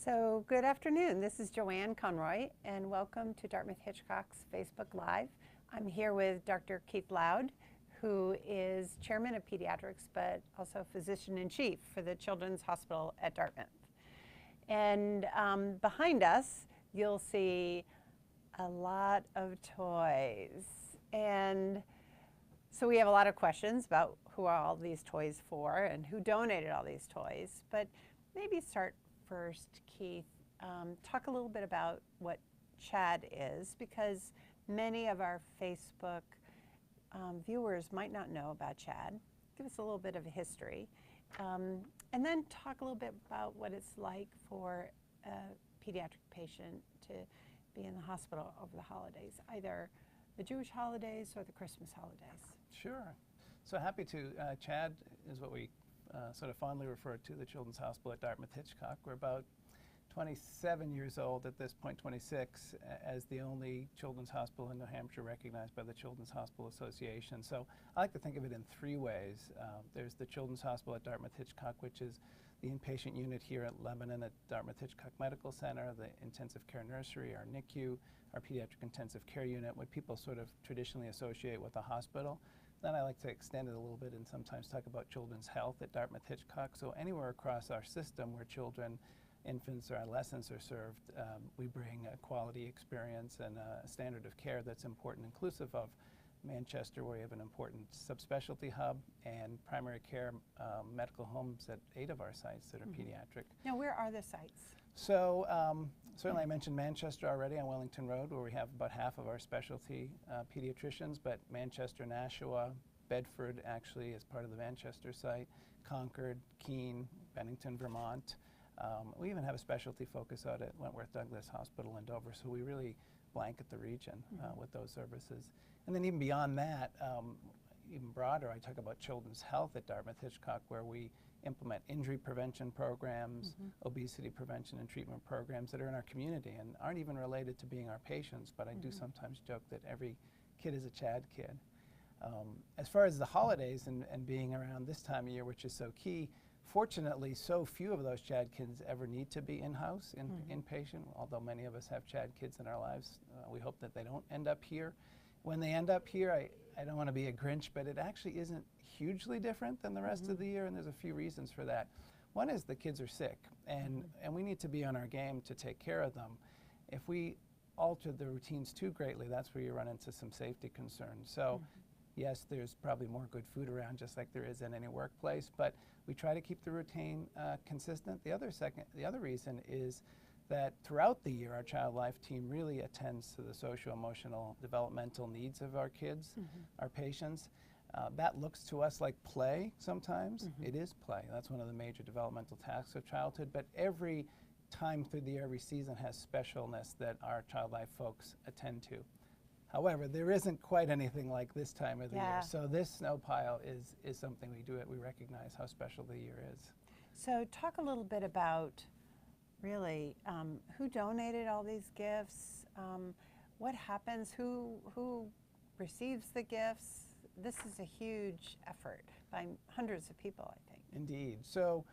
So good afternoon. This is Joanne Conroy, and welcome to Dartmouth-Hitchcock's Facebook Live. I'm here with Dr. Keith Loud, who is chairman of pediatrics, but also physician-in-chief for the Children's Hospital at Dartmouth. And behind us, you'll see a lot of toys. And so we have a lot of questions about who are all these toys for and who donated all these toys. But maybe start first, Keith, talk a little bit about what CHAD is, because many of our Facebook viewers might not know about CHAD. Give us a little bit of a history. And then talk a little bit about what it's like for a pediatric patient to be in the hospital over the holidays, either the Jewish holidays or the Christmas holidays. Sure. So happy to. CHAD is what we sort of fondly refer to the Children's Hospital at Dartmouth-Hitchcock. We're about 27 years old at this point, 26, as the only children's hospital in New Hampshire recognized by the Children's Hospital Association. So I like to think of it in three ways. There's the Children's Hospital at Dartmouth-Hitchcock, which is the inpatient unit here at Lebanon at Dartmouth-Hitchcock Medical Center, the intensive care nursery, our NICU, our pediatric intensive care unit, what people sort of traditionally associate with a hospital. Then I like to extend it a little bit and sometimes talk about children's health at Dartmouth-Hitchcock. So anywhere across our system where children, infants, or adolescents are served, we bring a quality experience and a standard of care that's important, inclusive of Manchester, where we have an important subspecialty hub, and primary care medical homes at 8 of our sites that are pediatric. Now, where are the sites? So certainly I mentioned Manchester already on Wellington Road, where we have about half of our specialty pediatricians, but Manchester, Nashua, Bedford actually is part of the Manchester site, Concord, Keene, Bennington, Vermont. We even have a specialty focus out at Wentworth Douglas Hospital in Dover, so we really blanket the region with those services. And then even beyond that, even broader, I talk about children's health at Dartmouth-Hitchcock, where we implement injury prevention programs, obesity prevention and treatment programs that are in our community and aren't even related to being our patients, but I do sometimes joke that every kid is a CHAD kid. As far as the holidays and being around this time of year, which is so key, fortunately, so few of those CHAD kids ever need to be in-house, inpatient, although many of us have CHAD kids in our lives. We hope that they don't end up here. When they end up here, I don't want to be a Grinch, but it actually isn't hugely different than the rest of the year, and there's a few reasons for that. One is the kids are sick, and we need to be on our game to take care of them. If we alter the routines too greatly, that's where you run into some safety concerns. So yes, there's probably more good food around, just like there is in any workplace, but we try to keep the routine consistent. The other reason is that throughout the year, our Child Life team really attends to the socio-emotional developmental needs of our kids, our patients. That looks to us like play sometimes. It is play. That's one of the major developmental tasks of childhood, but every time through the year, every season has specialness that our Child Life folks attend to. However, there isn't quite anything like this time of the year. So this snow pile is something we do. We recognize how special the year is. So talk a little bit about really who donated all these gifts, what happens, who receives the gifts. This is a huge effort by hundreds of people, I think. Indeed. So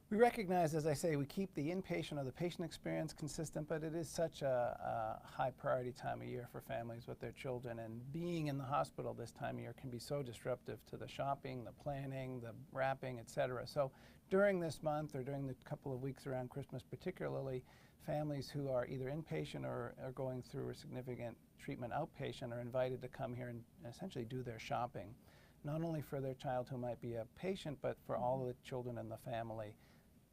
we recognize, as I say, we keep the inpatient or the patient experience consistent, but it is such a high priority time of year for families with their children, and being in the hospital this time of year can be so disruptive to the shopping, the planning, the wrapping, et cetera. So during this month or during the couple of weeks around Christmas particularly, families who are either inpatient or are going through a significant treatment outpatient are invited to come here and essentially do their shopping, not only for their child who might be a patient, but for all of the children in the family.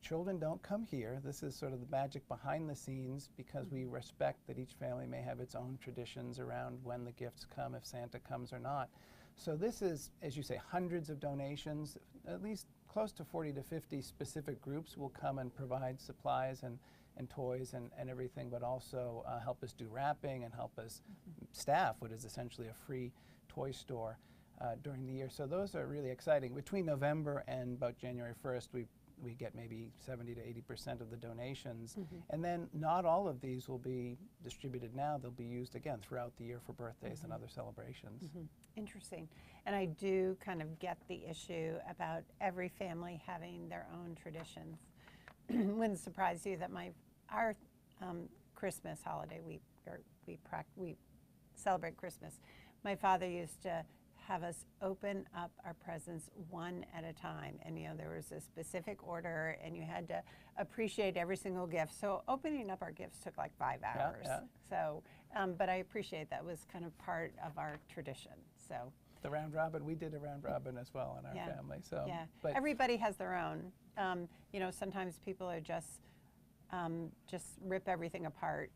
Children don't come here. This is sort of the magic behind the scenes, because we respect that each family may have its own traditions around when the gifts come, if Santa comes or not. So this is, as you say, hundreds of donations. At least close to 40 to 50 specific groups will come and provide supplies and toys and everything, but also help us do wrapping and help us staff what is essentially a free toy store during the year. So those are really exciting. Between November and about January 1st, we get maybe 70 to 80% of the donations. And then not all of these will be distributed now. They'll be used again throughout the year for birthdays and other celebrations. Interesting. And I do kind of get the issue about every family having their own traditions. Wouldn't surprise you that my our Christmas holiday, we celebrate Christmas. My father used to have us open up our presents one at a time, and there was a specific order, and you had to appreciate every single gift. So opening up our gifts took like 5 hours. Yeah. So, but I appreciate that was kind of part of our tradition. So the round robin, we did a round robin as well in our family. So yeah, but everybody has their own. Sometimes people are just rip everything apart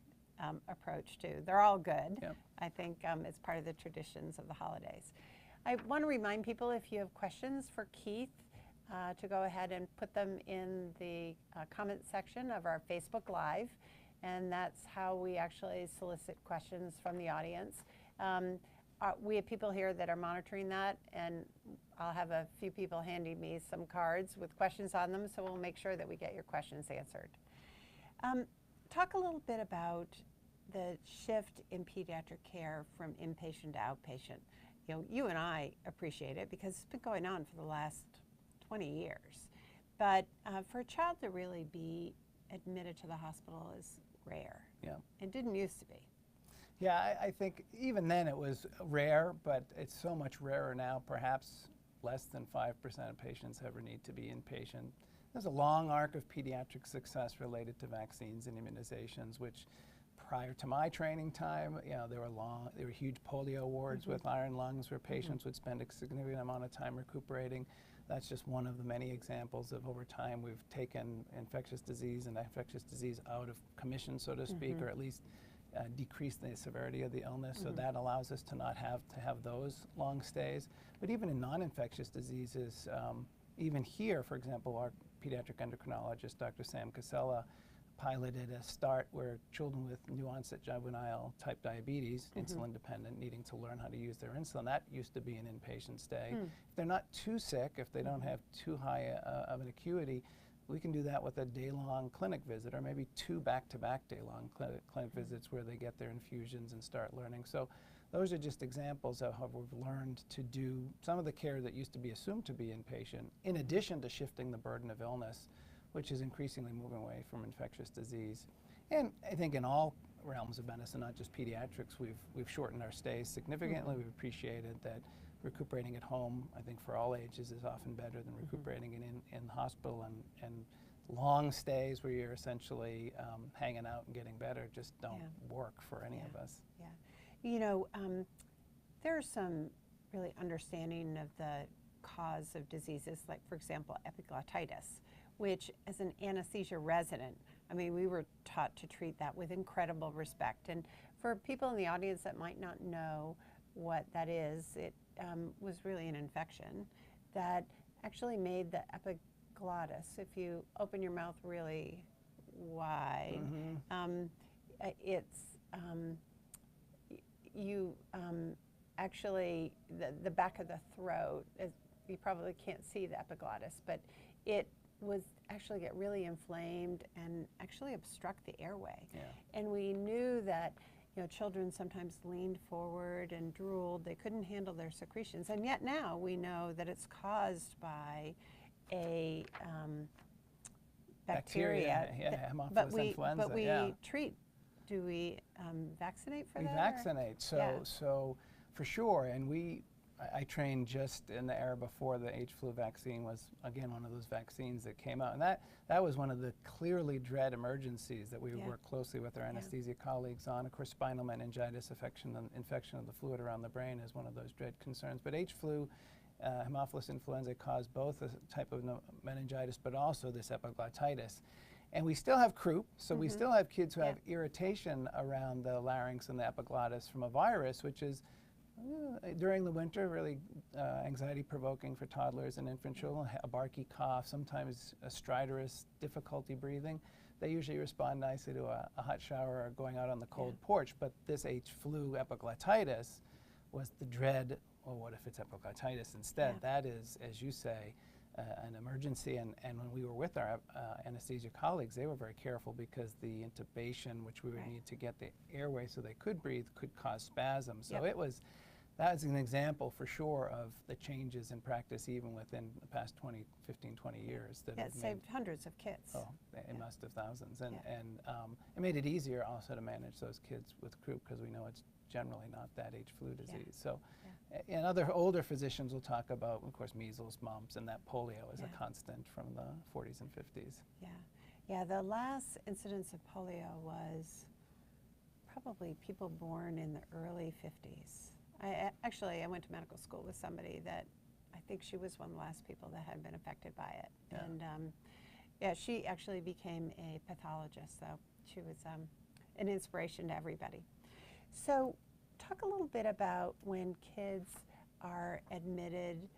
approach too. They're all good. Yep. I think it's part of the traditions of the holidays. I want to remind people, if you have questions for Keith, to go ahead and put them in the comment section of our Facebook Live, and that's how we actually solicit questions from the audience. We have people here that are monitoring that, and I'll have a few people handing me some cards with questions on them, so we'll make sure that we get your questions answered. Talk a little bit about the shift in pediatric care from inpatient to outpatient. You and I appreciate it because it's been going on for the last 20 years. But for a child to really be admitted to the hospital is rare. Yeah. It didn't used to be. Yeah, I think even then it was rare, but it's so much rarer now. Perhaps less than 5% of patients ever need to be inpatient. There's a long arc of pediatric success related to vaccines and immunizations, which prior to my training time, there were huge polio wards with iron lungs where patients would spend a significant amount of time recuperating. That's just one of the many examples of over time we've taken infectious disease out of commission, so to speak, or at least decrease the severity of the illness. So that allows us to not have to have those long stays. But even in non-infectious diseases, even here, for example, our pediatric endocrinologist, Dr. Sam Casella, piloted a start where children with new onset juvenile type diabetes, insulin dependent, needing to learn how to use their insulin. That used to be an inpatient stay. If they're not too sick, if they don't have too high of an acuity, we can do that with a day-long clinic visit, or maybe 2 back-to-back day-long clinic visits where they get their infusions and start learning. So those are just examples of how we've learned to do some of the care that used to be assumed to be inpatient, in addition to shifting the burden of illness, which is increasingly moving away from infectious disease. And I think in all realms of medicine, not just pediatrics, we've shortened our stays significantly. We've appreciated that recuperating at home, I think for all ages, is often better than recuperating in the hospital, and long stays where you're essentially hanging out and getting better just don't work for any of us. Yeah. There's some really understanding of the cause of diseases, like, for example, epiglottitis, which as an anesthesia resident, I mean, we were taught to treat that with incredible respect. And for people in the audience that might not know what that is, it was really an infection that actually made the epiglottis, if you open your mouth really wide, actually, the back of the throat, you probably can't see the epiglottis, but it was actually get really inflamed and actually obstruct the airway. Yeah. And we knew that children sometimes leaned forward and drooled. They couldn't handle their secretions. And yet now we know that it's caused by a bacteria. Haemophilus influenza. But we treat. Do we vaccinate for that? We vaccinate, so for sure. And I trained just in the era before the H-flu vaccine was, again, one of those vaccines that came out. And that was one of the clearly dread emergencies that we would work closely with our anesthesia colleagues on. Of course, spinal meningitis, infection of the fluid around the brain is one of those dread concerns. But H-flu, Haemophilus influenza, caused both a type of meningitis, but also this epiglottitis. And we still have croup, so we still have kids who have irritation around the larynx and the epiglottis from a virus, which is during the winter really anxiety-provoking for toddlers and infant children. A barky cough, sometimes a stridorous difficulty breathing. They usually respond nicely to a hot shower or going out on the cold porch. But this H-flu epiglottitis was the dread. Well, what if it's epiglottitis instead? That is, as you say, an emergency, and when we were with our anesthesia colleagues, they were very careful because the intubation, which we would need to get the airway so they could breathe, could cause spasms. So it was that is an example for sure of the changes in practice even within the past 15, 20 years. That Yeah, have it saved hundreds of kids. Oh, it must have thousands. And, Yeah. it made it easier also to manage those kids with croup because we know it's generally not that H flu disease. So, and other older physicians will talk about, of course, measles, mumps, and that polio is a constant from the 40s and 50s. Yeah. Yeah, the last incidence of polio was probably people born in the early 50s. Actually, I went to medical school with somebody that I think she was one of the last people that had been affected by it. Yeah. And yeah, she actually became a pathologist, so she was an inspiration to everybody. So talk a little bit about when kids are admitted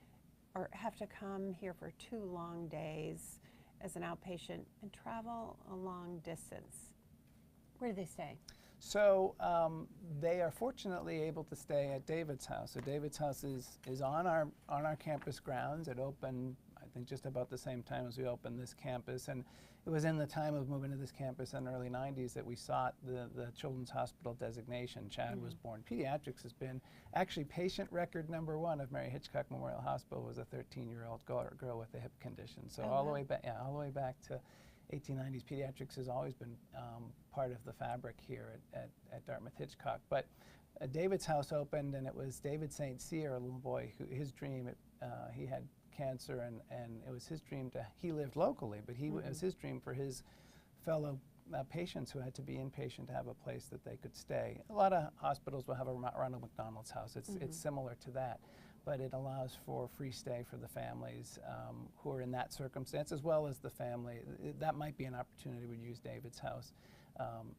or have to come here for 2 long days as an outpatient and travel a long distance. Where do they stay? So they are fortunately able to stay at David's house. So David's house is on our campus grounds. It opened, I think, just about the same time as we opened this campus. And it was in the time of moving to this campus in the early 90s that we sought the Children's Hospital designation. Chad was born. Pediatrics has been actually patient record #1 of Mary Hitchcock Memorial Hospital was a 13-year-old girl with a hip condition. So all the way back to 1890s, pediatrics has always been part of the fabric here at Dartmouth-Hitchcock. But David's house opened, and it was David St. Cyr, a little boy, who his dream, he had cancer, and it was his dream he lived locally, but it was his dream for his fellow patients who had to be inpatient to have a place that they could stay. A lot of hospitals will have a Ronald McDonald's house. It's similar to that, but it allows for free stay for the families who are in that circumstance, as well as the family. That might be an opportunity. We'd use David's house.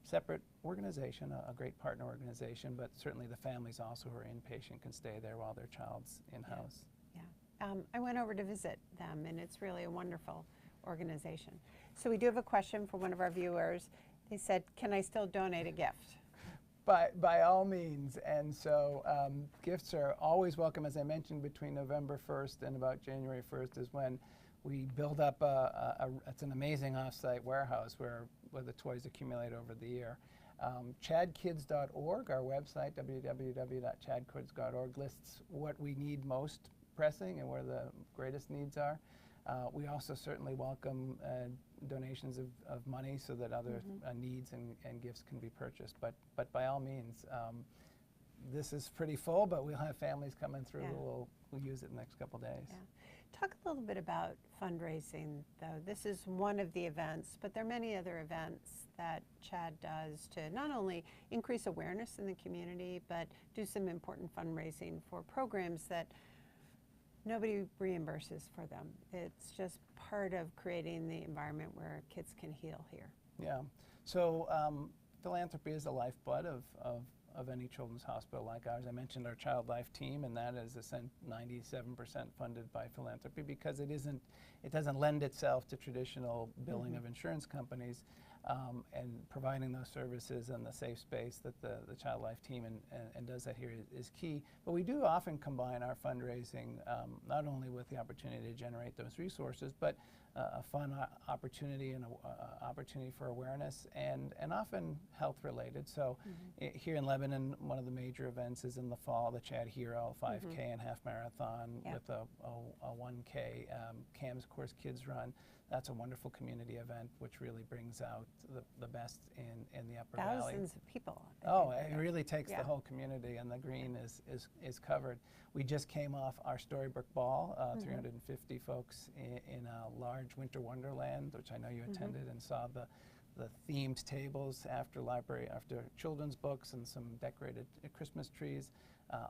Separate organization, a great partner organization, but certainly the families also who are inpatient can stay there while their child's in-house. Yeah. I went over to visit them, and it's really a wonderful organization. So we do have a question for one of our viewers. They said, can I still donate a gift? By all means, and so gifts are always welcome. As I mentioned, between November 1st and about January 1st is when we build up it's an amazing off-site warehouse where the toys accumulate over the year. Chadkids.org, our website, www.chadkids.org, lists what we need most pressing and where the greatest needs are. We also certainly welcome donations of money so that other needs and gifts can be purchased. But by all means, this is pretty full, but we'll have families coming through who will use it in the next couple days. Yeah. Talk a little bit about fundraising, though. This is one of the events, but there are many other events that Chad does to not only increase awareness in the community, but do some important fundraising for programs that nobody reimburses for them. It's just part of creating the environment where kids can heal here. Yeah. So philanthropy is the lifeblood of any children's hospital like ours. I mentioned our Child Life team, and that is 97% funded by philanthropy because it doesn't lend itself to traditional billing of insurance companies, and providing those services and the safe space that the Child Life team and does that here is key. But we do often combine our fundraising not only with the opportunity to generate those resources, but a fun opportunity and an opportunity for awareness and often health related. So here in Lebanon, one of the major events is in the fall, the Chad Hero 5K and half marathon with a 1K CAMS Course Kids Run. That's a wonderful community event which really brings out the best in the Upper Valley. Thousands of people. Oh, it really takes the whole community, and the green is covered. We just came off our Storybook Ball, 350 folks in a large winter wonderland, which I know you attended and saw the themed tables after children's books and some decorated Christmas trees.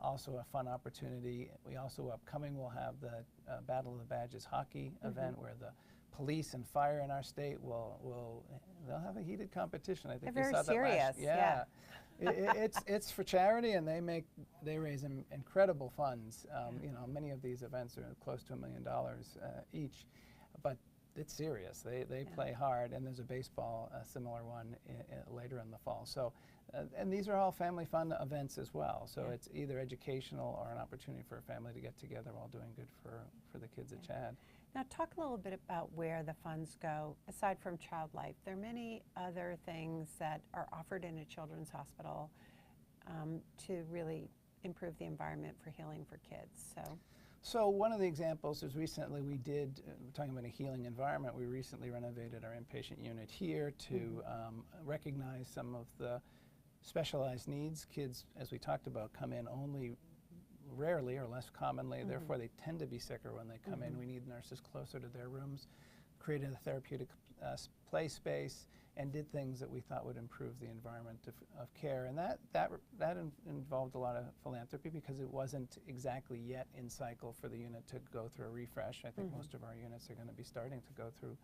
Also a fun opportunity. We also upcoming will have the Battle of the Badges hockey event where the police and fire in our state they'll have a heated competition. I think they're very saw that serious. Yeah. It's for charity, and they raise incredible funds. You know, many of these events are close to $1 million each, but it's serious. They play hard, and there's a baseball, a similar one later in the fall. So, and these are all family fun events as well. So it's either educational or an opportunity for a family to get together while doing good for the kids at Chad. Now talk a little bit about where the funds go, aside from Child Life. There are many other things that are offered in a children's hospital to really improve the environment for healing for kids. So one of the examples is recently we did, talking about a healing environment, we recently renovated our inpatient unit here to recognize some of the specialized needs. Kids, as we talked about, come in only rarely or less commonly, therefore they tend to be sicker when they come in. We need nurses closer to their rooms, created a therapeutic play space, and did things that we thought would improve the environment of care. And that involved a lot of philanthropy because it wasn't exactly yet in cycle for the unit to go through a refresh. I think most of our units are going to be starting to go through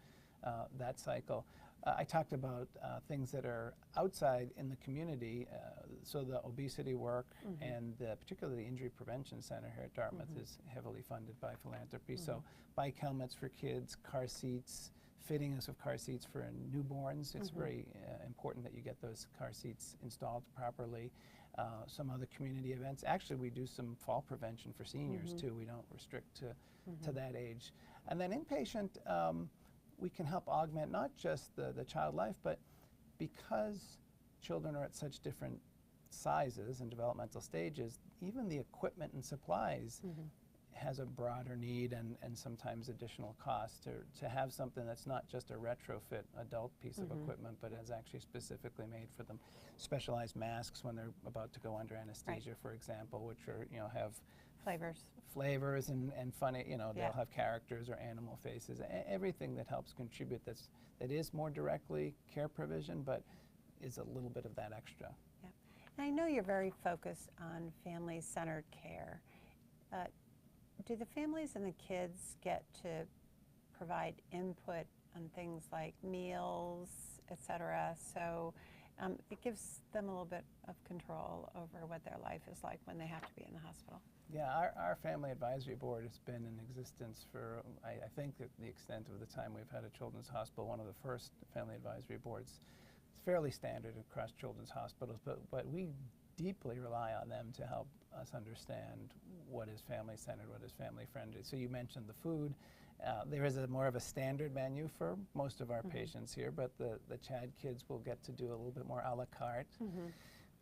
that cycle. I talked about things that are outside in the community, so the obesity work and particularly the Injury Prevention Center here at Dartmouth is heavily funded by philanthropy. So bike helmets for kids, car seats, fitting us of car seats for newborns. It's very important that you get those car seats installed properly. Some other community events. Actually, we do some fall prevention for seniors too. We don't restrict to that age. And then inpatient, we can help augment not just the child life, but because children are at such different sizes and developmental stages, even the equipment and supplies has a broader need and sometimes additional cost to have something that's not just a retrofit adult piece of equipment, but is actually specifically made for them. Specialized masks when they're about to go under anesthesia, for example, which are, have flavors and funny, they'll have characters or animal faces, everything that helps contribute that is more directly care provision, but is a little bit of that extra. Yeah. And I know you're very focused on family-centered care. Do the families and the kids get to provide input on things like meals, et cetera? So it gives them a little bit of control over what their life is like when they have to be in the hospital. Yeah, our family advisory board has been in existence for, I think, the extent of the time we've had a children's hospital, one of the first family advisory boards. It's fairly standard across children's hospitals, but we deeply rely on them to help us understand what is family-centered, what is family-friendly. So you mentioned the food. There is more of a standard menu for most of our patients here, but the CHAD kids will get to do a little bit more a la carte.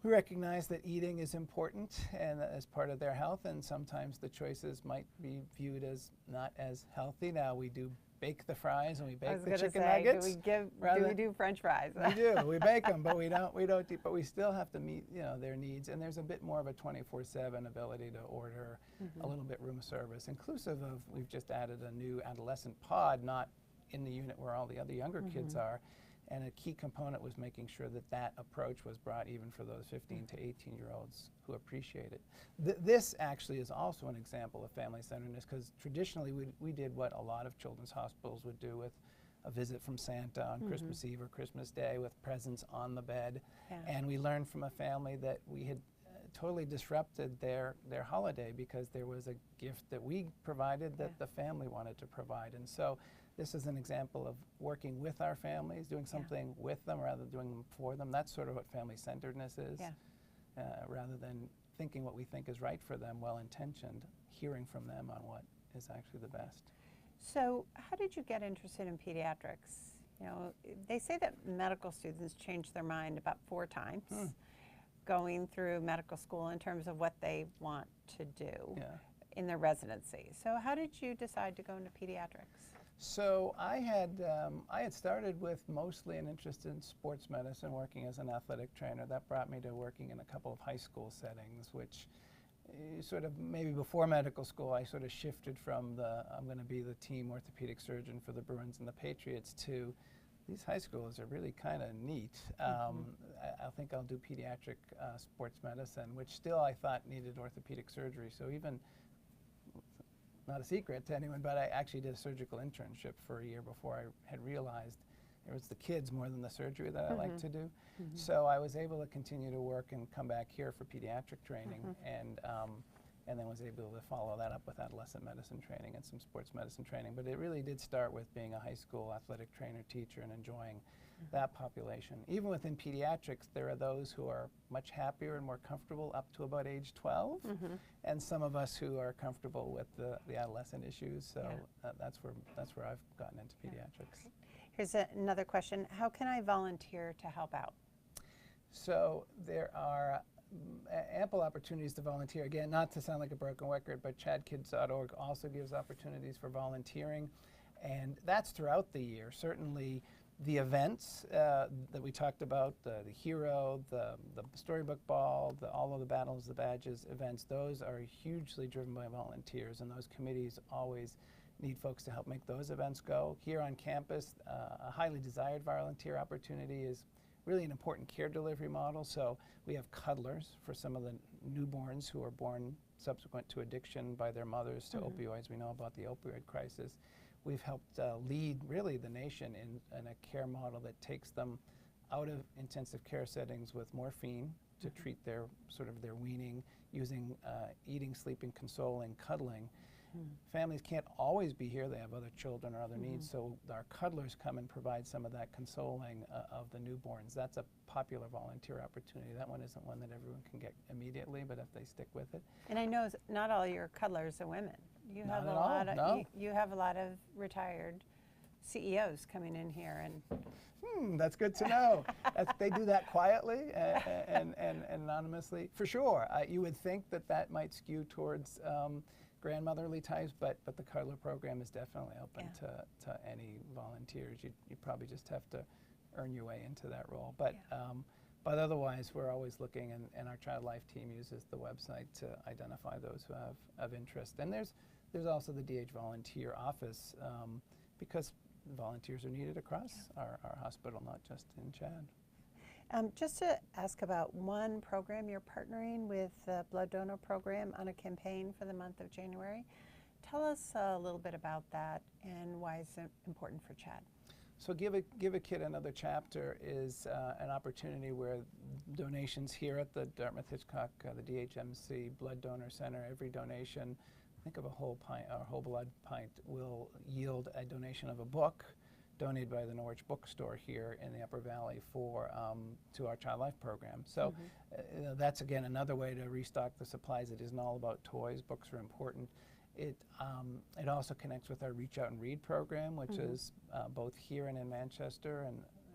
We recognize that eating is important and as part of their health, and sometimes the choices might be viewed as not as healthy. Now we do bake the fries and we bake the chicken nuggets. Do we do French fries? We do. We bake them, but we don't. But we still have to meet their needs. And there's a bit more of a 24/7 ability to order a little bit room service, inclusive of we've just added a new adolescent pod, not in the unit where all the other younger kids are. And a key component was making sure that approach was brought even for those 15 to 18-year-olds who appreciate it. This actually is also an example of family-centeredness because traditionally we did what a lot of children's hospitals would do with a visit from Santa on Christmas Eve or Christmas Day with presents on the bed. And we learned from a family that we had totally disrupted their holiday because there was a gift that we provided that the family wanted to provide. And so this is an example of working with our families, doing something with them rather than doing them for them. That's sort of what family-centeredness is, rather than thinking what we think is right for them, well-intentioned, hearing from them on what is actually the best. So how did you get interested in pediatrics? They say that medical students change their mind about 4 times going through medical school in terms of what they want to do in their residency. So how did you decide to go into pediatrics? So I had started with mostly an interest in sports medicine, working as an athletic trainer. That brought me to working in a couple of high school settings, which sort of maybe before medical school, I sort of shifted from I'm going to be the team orthopedic surgeon for the Bruins and the Patriots to these high schools are really kind of neat. I think I'll do pediatric sports medicine, which still I thought needed orthopedic surgery. So even not a secret to anyone, but I actually did a surgical internship for a year before I had realized it was the kids more than the surgery that I like to do. So I was able to continue to work and come back here for pediatric training and then was able to follow that up with adolescent medicine training and some sports medicine training. But it really did start with being a high school athletic trainer teacher and enjoying that population. Even within pediatrics, there are those who are much happier and more comfortable up to about age 12, and some of us who are comfortable with the adolescent issues. So that's where I've gotten into pediatrics. Here's another question. How can I volunteer to help out? So ample opportunities to volunteer. Again, not to sound like a broken record, but chadkids.org also gives opportunities for volunteering. And that's throughout the year. Certainly the events that we talked about, the hero, the storybook ball, all of the battles, the badges, events, those are hugely driven by volunteers, and those committees always need folks to help make those events go. Here on campus, a highly desired volunteer opportunity is really an important care delivery model. So we have cuddlers for some of the newborns who are born subsequent to addiction by their mothers to opioids. We know about the opioid crisis. We've helped lead really the nation in a care model that takes them out of intensive care settings with morphine to treat their their weaning, using eating, sleeping, consoling, cuddling. Families can't always be here. They have other children or other needs, so our cuddlers come and provide some of that consoling of the newborns. That's a popular volunteer opportunity. That one isn't one that everyone can get immediately, but if they stick with it. And I know not all your cuddlers are women. You Not have at a all, lot of no. you have a lot of retired CEOs coming in here, and That's good to know. They do that quietly and anonymously. For sure, you would think that might skew towards grandmotherly types, but the cuddler program is definitely open to any volunteers. You probably just have to earn your way into that role. But but otherwise, we're always looking, and our Child Life team uses the website to identify those who have of interest. And there's also the DH volunteer office because volunteers are needed across our hospital, not just in Chad. Just to ask about one program, you're partnering with the Blood Donor Program on a campaign for the month of January. Tell us a little bit about that and why it's important for Chad. So Give a Kid Another Chapter is an opportunity where donations here at the Dartmouth-Hitchcock, the DHMC Blood Donor Center, every donation, think of a whole pint, or whole blood pint, will yield a donation of a book donated by the Norwich Bookstore here in the Upper Valley to our Child Life program. So that's, again, another way to restock the supplies. It isn't all about toys. Books are important. It also connects with our Reach Out and Read program, which is both here and in Manchester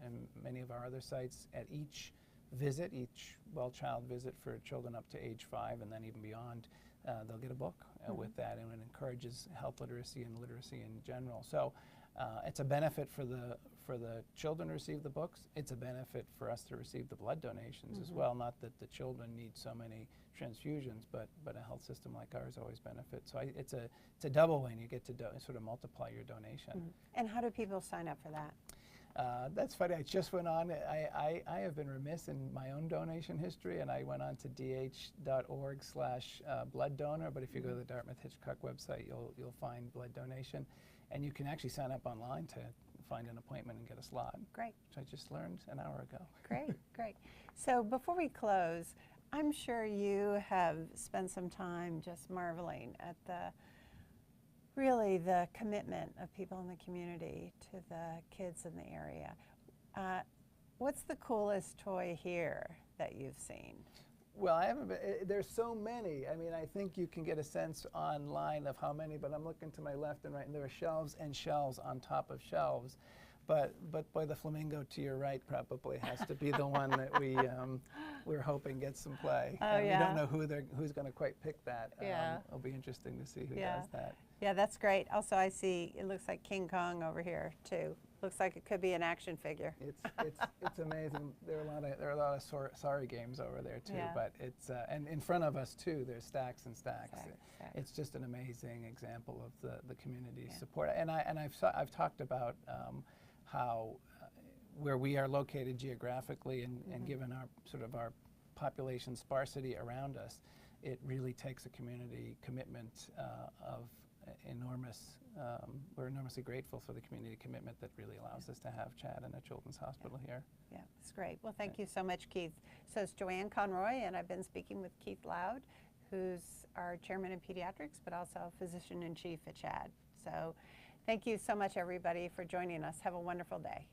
and many of our other sites. At each visit, each well-child visit for children up to age 5 and then even beyond, they'll get a book with that, and it encourages health literacy and literacy in general. So it's a benefit for the children to receive the books. It's a benefit for us to receive the blood donations as well. Not that the children need so many transfusions, but a health system like ours always benefits. So it's a double win. You get to sort of multiply your donation. And how do people sign up for that? That's funny. I just went on. I have been remiss in my own donation history, and I went on to dh.org/blood donor. But if you go to the Dartmouth-Hitchcock website, you'll find blood donation, and you can actually sign up online to find an appointment and get a slot. Great. Which I just learned an hour ago. Great, great. So before we close, I'm sure you have spent some time just marveling at the commitment of people in the community to the kids in the area. What's the coolest toy here that you've seen? Well, I haven't been, there's so many. I mean, I think you can get a sense online of how many, but I'm looking to my left and right, and there are shelves and shelves on top of shelves. But boy, the flamingo to your right probably has to be the one that we're hoping gets some play. Oh, and yeah. We don't know who's going to quite pick that. Yeah. It'll be interesting to see who does that. Yeah, that's great. Also, I see it looks like King Kong over here too. Looks like it could be an action figure. It's amazing. There are a lot of sorry games over there too. Yeah. But it's and in front of us too. There's stacks and stacks. Stacks. It's just an amazing example of the community's support. And I've talked about how where we are located geographically and given our our population sparsity around us, it really takes a community commitment of enormous. We're enormously grateful for the community commitment that really allows us to have Chad and a children's hospital here. Yeah, it's great. Well, thank you so much, Keith. So it's Joanne Conroy, and I've been speaking with Keith Loud, who's our chairman in pediatrics, but also physician-in-chief at Chad. So thank you so much, everybody, for joining us. Have a wonderful day.